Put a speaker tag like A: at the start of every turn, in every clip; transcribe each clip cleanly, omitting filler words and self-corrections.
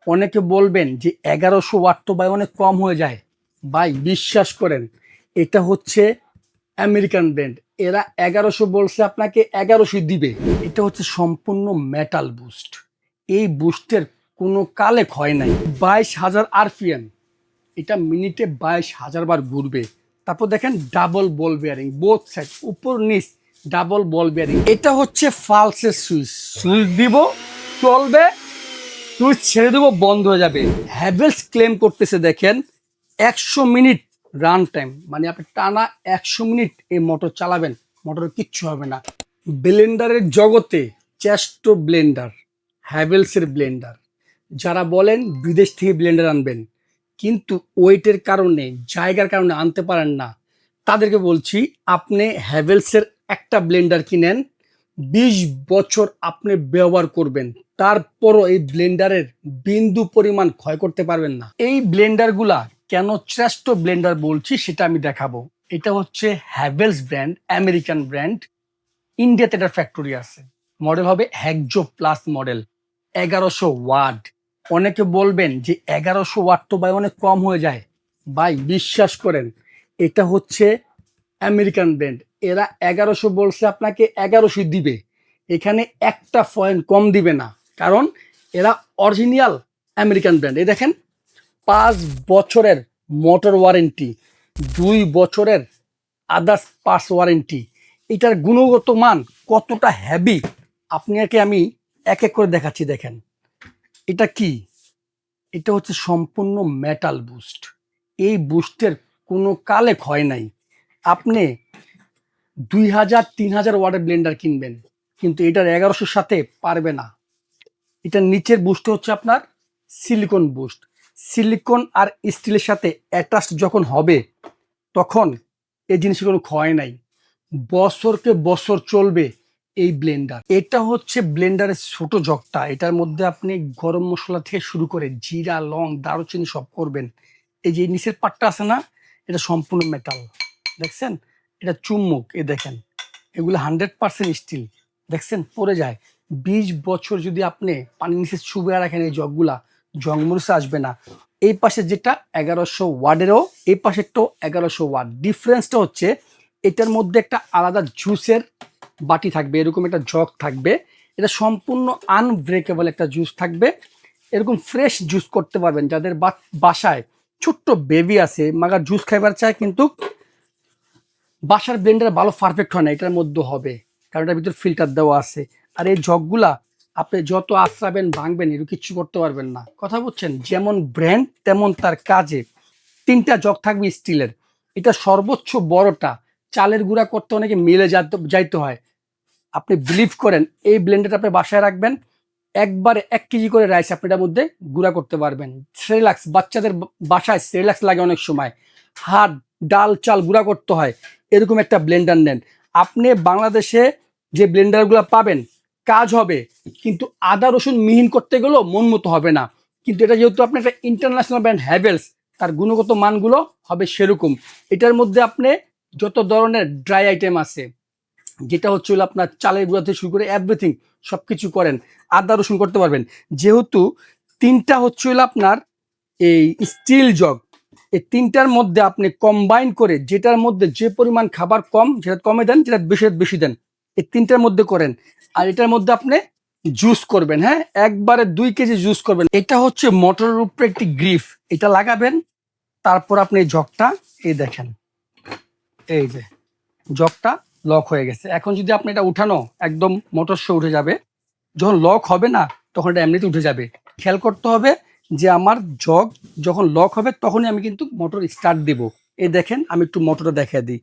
A: অনেকে বলবেন যে 1100 ওয়াট তো ভাই অনেক কম হয়ে যায়। ভাই বিশ্বাস করেন, এটা হচ্ছে আমেরিকান ব্র্যান্ড। এরা 1100 বলছে, আপনাকে 1100 দিবে। এটা হচ্ছে সম্পূর্ণ মেটাল বুস্ট। এই বুস্টের কোনো কালে ক্ষয় নাই। 22,000 আরপিএম, এটা মিনিটে 22,000 বার ঘুরবে। তারপর দেখেন ডাবল বল বিয়ারিং, বোথ সাইড, উপর নিচ ডাবল বল বিয়ারিং। এটা হচ্ছে ফালসের সুইচ। সুইচ দিব, চলবে, সুইচ ছেড়ে দেবো, বন্ধ হয়ে যাবে। হ্যাভেলস ক্লেম করতেছে, দেখেন 100 মিনিট রান টাইম, মানে আপনি টানা 100 মিনিট এই মোটর চালাবেন, মোটরের কিচ্ছু হবে না। ব্লেন্ডারের জগতে চেস্ট ব্লেন্ডার, হ্যাভেলসের ব্লেন্ডার। যারা বলেন বিদেশ থেকে ব্লেন্ডার আনবেন কিন্তু ওয়েটের কারণে, জায়গার কারণে আনতে পারেন না, তাদেরকে বলছি আপনি হ্যাভেলসের একটা ব্লেন্ডার কিনেন, 20 বছর আপনি ব্যবহার করবেন, তারপরও এই ব্লেন্ডারের বিন্দু পরিমাণ ক্ষয় করতে পারবেন না। এই ব্লেন্ডারগুলা কেন শ্রেষ্ঠ ব্লেন্ডার বলছি সেটা আমি দেখাবো। এটা হচ্ছে হ্যাভেলস ব্র্যান্ড, আমেরিকান ব্র্যান্ড। ইন্ডিয়াতে একটা ফ্যাক্টরি আছে। মডেল হবে হ্যাকজো প্লাস মডেল, 1100 ওয়াট। অনেকে বলবেন যে 1100 ওয়াট তো ভাই অনেক কম হয়ে যায়। ভাই বিশ্বাস করেন, এটা হচ্ছে আমেরিকান ব্র্যান্ড। এরা 1100 বলছে, আপনাকে 1100 দিবে। এখানে একটা পয়েন্ট কম দিবে না, কারণ এরা অরিজিনাল আমেরিকান ব্র্যান্ড। এই দেখেন 5 বছরের মোটর ওয়ারেন্টি, 2 বছরের আদার্স পার্টস ওয়ারেন্টি। এটার গুণগত মান কতটা হেভি আপনাকে আমি এক এক করে দেখাচ্ছি। দেখেন এটা কি, এটা হচ্ছে সম্পূর্ণ মেটাল বুস্ট। এই বুস্টের কোনো কালে ক্ষয় নাই। আপনি 2000-3000 ওয়াটের ব্লেন্ডার কিনবেন কিন্তু এটার 1100 সাথে পারবে না। এটার নিচের বুস্ট হচ্ছে আপনার সিলিকন বুস্ট। সিলিকন আর স্টিলের সাথে অ্যাটাচ যখন হবে তখন এই জিনিসের কোনো ক্ষয় নাই, বছরকে বছর চলবে এই ব্লেন্ডার। এটা হচ্ছে ব্লেন্ডারের ছোট জগটা। এটার মধ্যে আপনি গরম মশলা থেকে শুরু করে জিরা, লং, দারুচিনি সব করবেন। এই যে নিচের পাটটা আছে না, এটা সম্পূর্ণ মেটাল, দেখছেন? এটা চুম্বক, এ দেখেন এগুলো 100% স্টিল, দেখছেন পড়ে যায়। 20 বছর যদি আপনি পানির নিচে চুবিয়ে রাখেন এই জগগুলা, জংমরিচা আসবে না। এই পাশে যেটা 1100 ওয়াটেরও, এই পাশেরটাও 1100 ওয়াট। ডিফারেন্সটা হচ্ছে এটার মধ্যে একটা আলাদা জুসের বাটি থাকবে, এরকম একটা জগ থাকবে। এটা সম্পূর্ণ আনব্রেকেবল একটা জুস থাকবে। এরকম ফ্রেশ জুস করতে পারবেন। যাদের বাসায় ছোট্ট বেবি আছে, মাগার জুস খাইবার চায় কিন্তু বাসার ব্লেন্ডার ভালো পারফেক্ট হয় না, এটার মধ্যে হবে, কারণ এটার ভিতর ফিল্টার দেওয়া আছে। আর এই জগগুলা আপনি যত আশ্রাবেন, ভাঙবেন, এর কিছু করতে পারবেন না। কথা বুঝছেন? যেমন ব্র্যান্ড তেমন তার কাজে। 3টা জগ থাকবে স্টিলের। এটা সর্বোচ্চ বড়টা, চালের গুঁড়া করতে অনেকে মিলে যাইতে হয়। আপনি বিলিভ করেন এই ব্লেন্ডারটা আপনি বাসায় রাখবেন, একবারে 1 কেজি করে রাইস আপনি এটার মধ্যে গুঁড়া করতে পারবেন। সেরেলাক্স, বাচ্চাদের বাসায় সেরেলাক্স লাগে অনেক সময়, হাট, ডাল, চাল গুঁড়া করতে হয়, এরকম একটা ব্লেন্ডার নেন। আপনি বাংলাদেশে যে ব্লেন্ডারগুলো পাবেন কাজ হবে, কিন্তু আদা রসুন মিহিন করতে গেলেও মন মতো হবে না। কিন্তু এটা যেহেতু আপনার একটা ইন্টারন্যাশনাল ব্র্যান্ড হ্যাভেলস, তার গুণগত মানগুলো হবে সেরকম। এটার মধ্যে আপনি যত ধরনের ড্রাই আইটেম আছে, যেটা হচ্ছে হলো আপনার চালের গুঁড়া থেকে শুরু করে এভরিথিং সবকিছু করেন, আদা রসুন করতে পারবেন। যেহেতু 3টা হচ্ছে হলো আপনার এই স্টিল জগ, এই 3টার মধ্যে আপনি কম্বাইন করে, যেটার মধ্যে যে পরিমাণ খাবার কম সেটা কমে দেন, যেটা বেশি বেশি দেন, এই 3টার মধ্যে করেন। আর এটার মধ্যে আপনি জুস করবেন, হ্যাঁ, একবারে 2 কেজি জুস করবেন। এটা হচ্ছে মোটরের উপরে একটি গ্রিফ, এটা লাগাবেন। তারপর আপনি এই জগটা, এই দেখেন, এই যে জগটা লক হয়ে গেছে। এখন যদি আপনি এটা উঠানো, একদম মোটর শো উঠে যাবে। যখন লক হবে না তখন এটা এমনিতে উঠে যাবে। খেয়াল করতে হবে যে আমার জগ যখন লক হবে তখনই আমি কিন্তু মোটর স্টার্ট দিব। এই দেখেন আমি একটু মোটরটা দেখিয়ে দিই।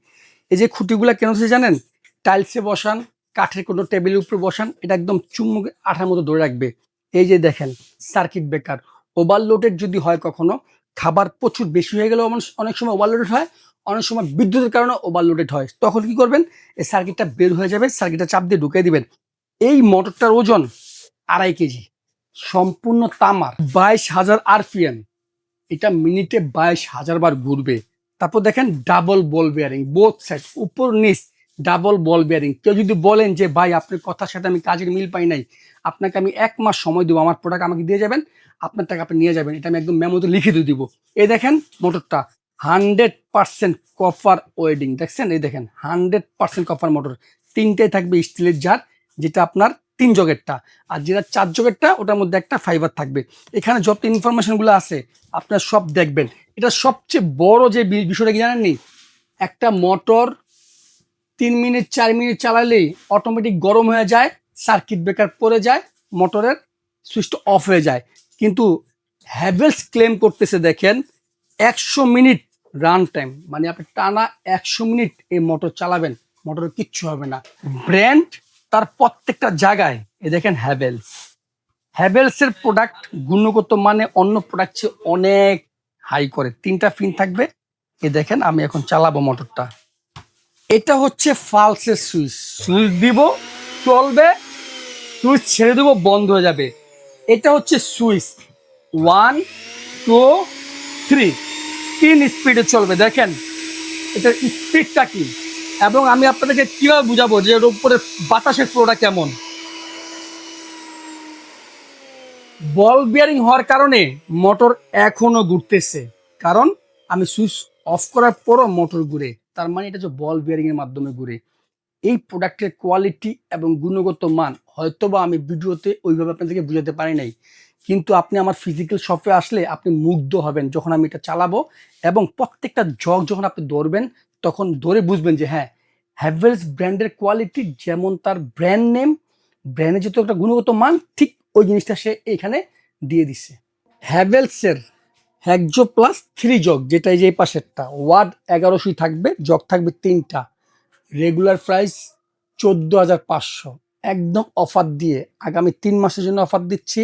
A: এই যে খুঁটিগুলা কেন হচ্ছে জানেন? টাইলসে বসান, কাঠের কোনো টেবিলের উপরে বসান, এটা একদম চুম্বকে আঠার মতো ধরে রাখবে। এই যে দেখেন সার্কিট ব্রেকার, ওভারলোডেড যদি হয় কখনো, খাবার প্রচুর বেশি হয়ে গেলেও অনেক সময় ওভারলোডেড হয়, অনেক সময় বিদ্যুতের কারণে ওভারলোডেড হয়। তখন কি করবেন? এই সার্কিটটা বের হয়ে যাবে, সার্কিটটা চাপ দিয়ে ঢুকিয়ে দিবেন। এই মোটরটার ওজন 2.5 কেজি, সম্পূর্ণ তামার, 22,000 আরপিএম। এটা মিনিটে 22,000 বার ঘুরবে। তারপর দেখেন ডাবল বল বিয়ারিং, বোথ সাইড, উপর নিচ ডাবল বল বিয়ারিং। কেউ যদি বলেন যে ভাই আপনার কথার সাথে আমি কাজের মিল পাই নাই, আপনাকে আমি 1 মাস সময় দেবো, আমার প্রোডাক্ট আমাকে দিয়ে যাবেন, আপনার টাকা আপনি নিয়ে যাবেন, এটা আমি একদম মেমোতে লিখে দিয়ে দিব। এই দেখেন মোটরটা 100% কপার ওয়েডিং, দেখছেন? এই দেখেন 100% কপার মোটর, 3টাই থাকবে স্টিলের জার, যেটা আপনার 3 জগেরটা, আর যেটা 4 জগেরটা ওটার মধ্যে একটা ফাইবার থাকবে। এখানে যত ইনফরমেশনগুলো আছে আপনার সব দেখবেন। এটা সবচেয়ে বড় যে বিষয়টা কি জানেন নি, একটা মোটর 3 মিনিট 4 মিনিট চালালেই অটোমেটিক গরম হয়ে যায়, সার্কিট ব্রেকার পড়ে যায়, মোটরের সুইচটা অফ হয়ে যায়। কিন্তু হ্যাভেলস ক্লেম করতেছে দেখেন 100 মিনিট রান টাইম, মানে আপনি টানা 100 মিনিট এই মোটর চালাবেন, মোটরের কিচ্ছু হবে না। ব্র্যান্ড তার প্রত্যেকটা জায়গায়, এ দেখেন হ্যাভেলসের প্রোডাক্ট গুণগত মানে অন্য প্রোডাক্ট চেয়ে অনেক হাই করে। 3টা পিন থাকবে। এ দেখেন আমি এখন চালাবো মোটরটা। এটা হচ্ছে ফালসের সুইচ, সুইচ দিব চলবে, সুইচ ছেড়ে দেবো বন্ধ হয়ে যাবে। এটা হচ্ছে সুইচ 1 2 3, 3 স্পিডে চলবে। দেখেন এটার স্পিডটা কি, এবং আমি আপনাদেরকে কিভাবে বুঝাবো যে এর উপরে বাতাসের ফ্লোটা কেমন। বল বিয়ারিং হওয়ার কারণে মোটর এখনো ঘুরতেছে, কারণ আমি সুইচ অফ করার পরও মোটর ঘুরে, তার মানে এটা যে বল বিয়ারিং এর মাধ্যমে ঘুরে। এই প্রোডাক্টের কোয়ালিটি এবং গুণগত মান হয়তোবা আমি ভিডিওতে ওইভাবে আপনাদেরকে বুঝাতে পারি নাই, কিন্তু আপনি আমার ফিজিক্যাল শপে আসলে আপনি মুগ্ধ হবেন যখন আমি এটা চালাবো, এবং প্রত্যেকটা জগ যখন আপনি ধরবেন তখন ধরে বুঝবেন যে হ্যাঁ, হ্যাভেলস ব্র্যান্ডের কোয়ালিটি যেমন তার ব্র্যান্ড নেম, ব্র্যান্ডের যত একটা গুণগত মান, ঠিক ওই জিনিসটা সে এখানে দিয়ে দিছে। হ্যাভেলসের হ্যাকজো প্লাস 3 জগ, যেটা এই যে এই পাশেরটা, ওয়াট 1100 থাকবে, জগ থাকবে 3টা, রেগুলার প্রাইস 14,500, একদম অফার দিয়ে আগামী 3 মাসের জন্য অফার দিচ্ছি,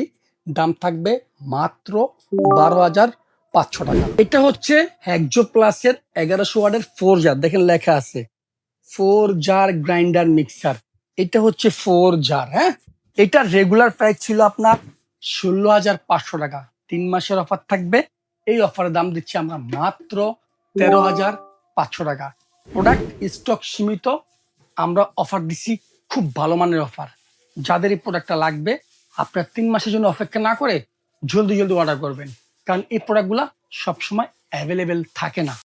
A: দাম থাকবে মাত্র 12,500 টাকা। এটা হচ্ছে হ্যাকজো প্লাসের 1100 ওয়াটের 4 জার, দেখেন লেখা আছে 4 জার গ্রাইন্ডার মিক্সার। এটা হচ্ছে 4 জার। হ্যাঁ, এটার রেগুলার প্রাইস ছিল আপনার 16,500 টাকা, 3 মাসের অফার থাকবে। এই অফারের দাম দিচ্ছি আমরা মাত্র 13,500 টাকা। প্রোডাক্ট স্টক সীমিত, আমরা অফার দিচ্ছি, খুব ভালো মানের অফার। যাদের এই প্রোডাক্টটা লাগবে আপনার 3 মাসের জন্য অপেক্ষা না করে জলদি জলদি অর্ডার করবেন, কারণ এই প্রোডাক্টগুলো সবসময় অ্যাভেলেবেল থাকে না।